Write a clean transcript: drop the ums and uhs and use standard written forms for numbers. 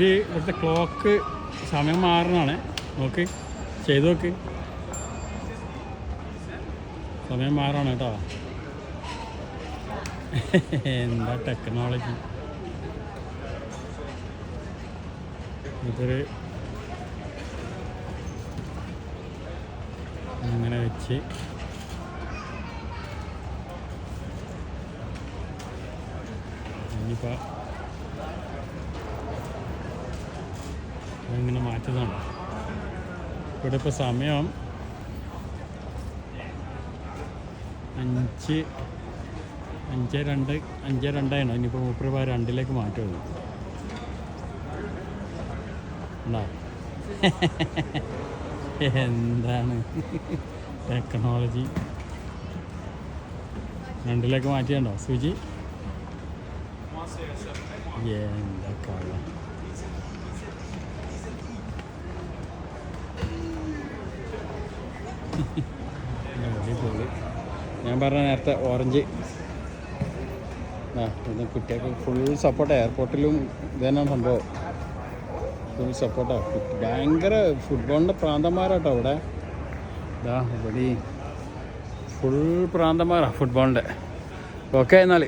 ഇത് ഇവിടുത്തെ ക്ലോക്ക് സമയം മാറണാണ്. നോക്ക്, ചെയ്ത് നോക്ക്, സമയം മാറാണ് കേട്ടോ. എന്താ ടെക്നോളജി. ഇതൊരു ഇങ്ങനെ വെച്ച് ഇനിയിപ്പോൾ ഇങ്ങനെ മാറ്റുന്നതാണ്. ഇവിടെ ഇപ്പോൾ സമയം 5:02 ഇനിയിപ്പോൾ 2:02 മാറ്റുള്ളൂ. ഉണ്ടോ? എന്താണ് ടെക്നോളജി. 2 മാറ്റിയുണ്ടോ സൂചി? എന്താ കള്ള. അടിപൊളി. ഞാൻ പറഞ്ഞ നേരത്തെ ഓറഞ്ച് കുട്ടികൾക്ക് ഫുൾ സപ്പോർട്ട്. എയർപോർട്ടിലും ഇത് തന്നെയാണ് സംഭവം. ഫുൾ സപ്പോർട്ടാണ്. ഭയങ്കര ഫുട്ബോളിൻ്റെ പ്രാന്തന്മാരാട്ടോ ഇവിടെ. ഇവിടെ ഫുൾ പ്രാന്തന്മാരാണ് ഫുട്ബോളിൻ്റെ. ഓക്കെ എന്നാൽ